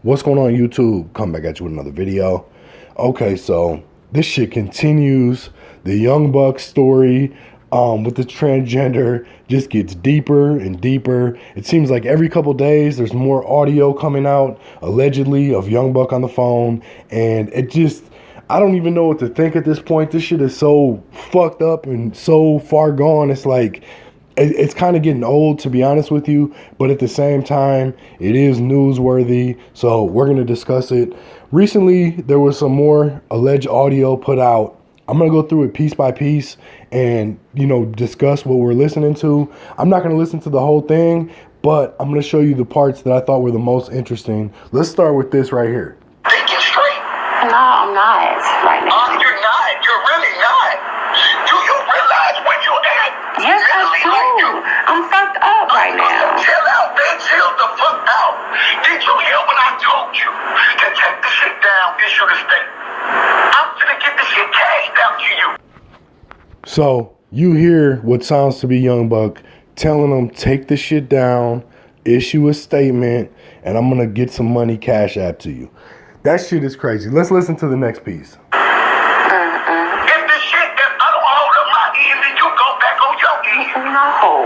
What's going on, YouTube? Come back at you with another video. Okay, so this shit continues. The Young Buck story with the transgender just gets deeper and deeper. It seems like every couple days there's more audio coming out, allegedly, of Young Buck on the phone. And it just, I don't even know what to think at this point. This shit is so fucked up and so far gone. It's like, it's kind of getting old, to be honest with you, but at the same time, it is newsworthy, so we're going to discuss it. Recently, there was some more alleged audio put out. I'm going to go through it piece by piece and, discuss what we're listening to. I'm not going to listen to the whole thing, but I'm going to show you the parts that I thought were the most interesting. Let's start with this right here. Thinking straight. No, I'm not right now. You're not. You're really not. Do you realize when you act? Yes, I do. I'm fucked up right now. Chill out, man. Chill the fuck out. Did you hear when I told you to take the shit down, issue the statement? I'm gonna get this shit cashed out to you. So you hear what sounds to be Young Buck telling them, take the shit down, issue a statement, and I'm gonna get some money cash app to you. That shit is crazy. Let's listen to the next piece. No.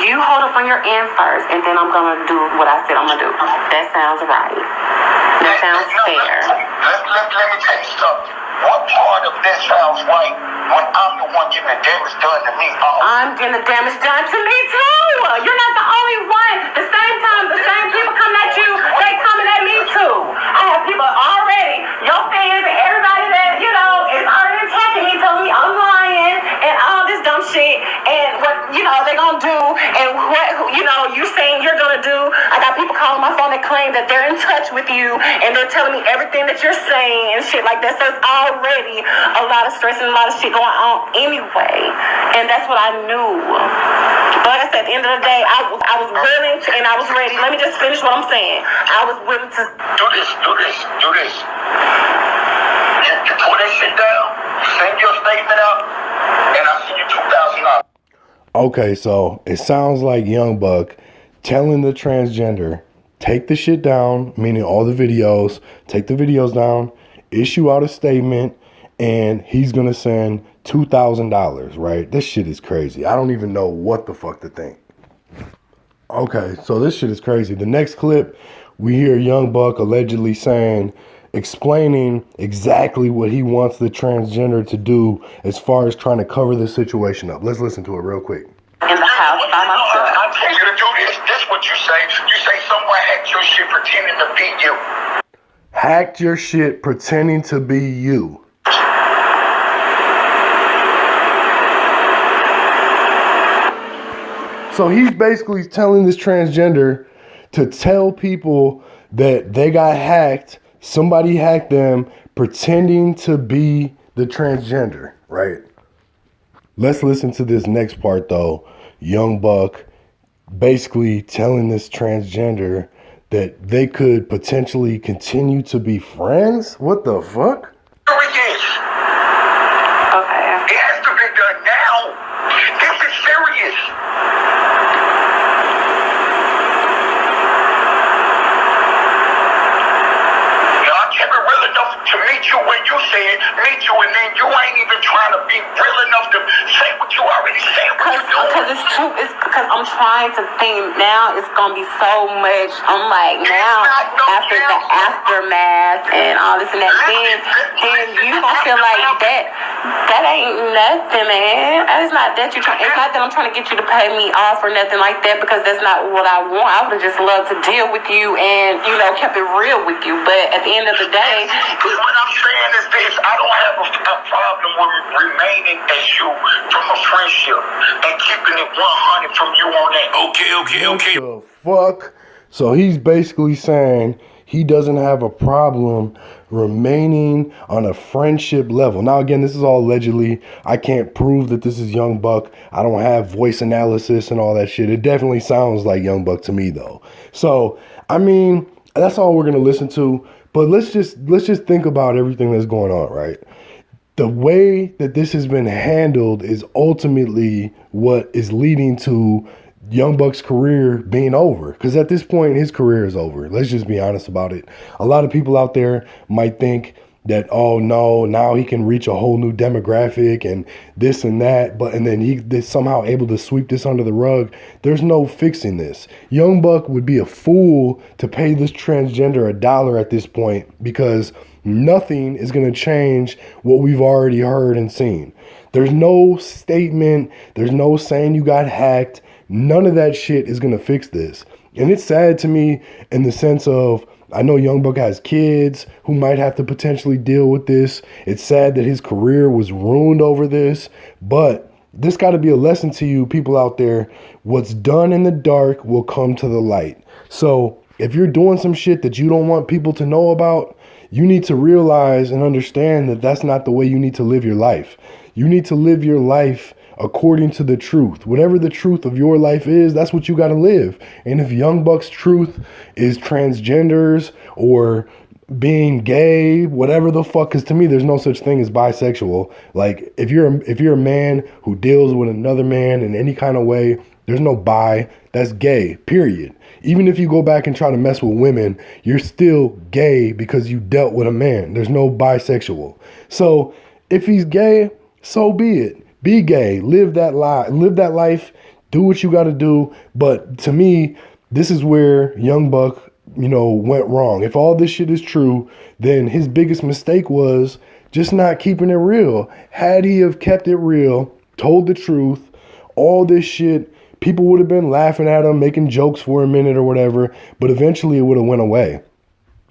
You hold up on your end first, and then I'm going to do what I said I'm going to do. That sounds right. That sounds fair. Let me tell you something. What part of this sounds right when I'm the one getting the damage done to me? I'm getting the damage done to me, too. You're not the only one. The same time, the same people coming at you, they coming at me, too. I have people already, your fans and everybody that, is already attacking me, telling me I'm lying and all this dumb shit and what, they're going to do and what, you saying you're going to do. I got people calling my phone that claim that they're in touch with you and they're telling me everything that you're saying and shit like that. So it's already a lot of stress and a lot of shit going on anyway. And that's what I knew. But like I said, at the end of the day, I was willing to, and I was ready. Let me just finish what I'm saying. I was willing to do this. You pull that shit down, send your statement out, and I'll send you $2,000. Okay, so it sounds like Young Buck telling the transgender, take the shit down, meaning all the videos, take the videos down, issue out a statement, and he's going to send $2,000, right? This shit is crazy. I don't even know what the fuck to think. Okay, so this shit is crazy. The next clip, we hear Young Buck allegedly explaining exactly what he wants the transgender to do as far as trying to cover the situation up. Let's listen to it real quick. in the house by myself. I tell you to do this. This is what you say. You say someone hacked your shit pretending to be you. Hacked your shit pretending to be you. So he's basically telling this transgender to tell people that they got hacked, somebody hacked them, pretending to be the transgender, right? Let's listen to this next part, though. Young Buck basically telling this transgender that they could potentially continue to be friends? What the fuck? Okay. It has to be done now. This is serious. I kept it real enough to meet you when you said meet you, and then you ain't even trying to be real enough to say what you already said. Because it's true. It's because I'm trying to think now. It's gonna be so much. I'm like now after the aftermath and all this and that. Then you gonna feel like that ain't nothing, man. It's not that it's not that I'm trying to get you to pay me off or nothing like that, because that's not what I want. I would have just loved to deal with you and kept it real with you. But at the end of the day, what I'm saying is this: I don't have a problem with remaining as you from a friendship and keeping it 100 from you on that. Okay. What the fuck? So he's basically saying he doesn't have a problem remaining on a friendship level. Now, again, this is all allegedly. I can't prove that this is Young Buck. I don't have voice analysis and all that shit. It definitely sounds like Young Buck to me, though. So, I mean, that's all we're going to listen to. But let's just think about everything that's going on, right? The way that this has been handled is ultimately what is leading to Young Buck's career being over, because at this point his career is over. Let's just be honest about it. A lot of people out there might think that, oh no, now he can reach a whole new demographic and this and that, but and then he's somehow able to sweep this under the rug. There's no fixing this. Young Buck would be a fool to pay this transgender $1 at this point, because nothing is going to change what we've already heard and seen. There's no statement, there's no saying you got hacked. None of that shit is going to fix this. And it's sad to me in the sense of, I know Young Buck has kids who might have to potentially deal with this. It's sad that his career was ruined over this, but this got to be a lesson to you people out there. What's done in the dark will come to the light. So if you're doing some shit that you don't want people to know about, you need to realize and understand that that's not the way you need to live your life. You need to live your life according to the truth. Whatever the truth of your life is, that's what you got to live. And if Young Buck's truth is transgenders or being gay, whatever the fuck, because to me there's no such thing as bisexual. Like if you're a man who deals with another man in any kind of way, there's no bi. That's gay, period. Even if you go back and try to mess with women, you're still gay because you dealt with a man. There's no bisexual. So if he's gay, so be it. Be gay, live that life, do what you got to do. But to me, this is where Young Buck, went wrong. If all this shit is true, then his biggest mistake was just not keeping it real. Had he have kept it real, told the truth, all this shit, people would have been laughing at him, making jokes for a minute or whatever, but eventually it would have went away.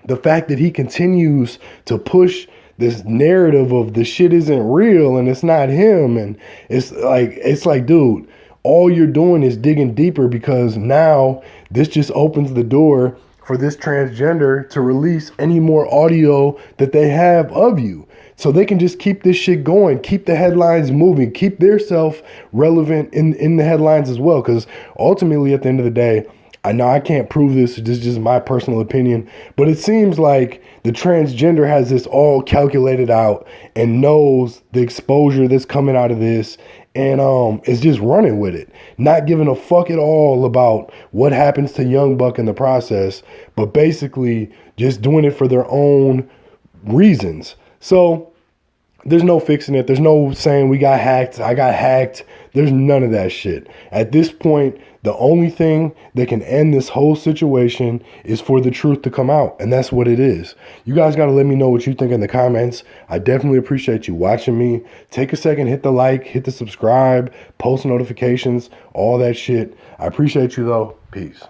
The fact that he continues to push this narrative of the shit isn't real and it's not him, and it's like, dude, all you're doing is digging deeper, because now this just opens the door for this transgender to release any more audio that they have of you. So they can just keep this shit going, keep the headlines moving, keep their self relevant in the headlines as well. Because ultimately, at the end of the day, I know I can't prove this. This is just my personal opinion. But it seems like the transgender has this all calculated out and knows the exposure that's coming out of this, and is just running with it, not giving a fuck at all about what happens to Young Buck in the process, but basically just doing it for their own reasons. So there's no fixing it. There's no saying we got hacked, I got hacked. There's none of that shit. At this point, the only thing that can end this whole situation is for the truth to come out. And that's what it is. You guys got to let me know what you think in the comments. I definitely appreciate you watching me. Take a second, hit the like, hit the subscribe, post notifications, all that shit. I appreciate you though. Peace.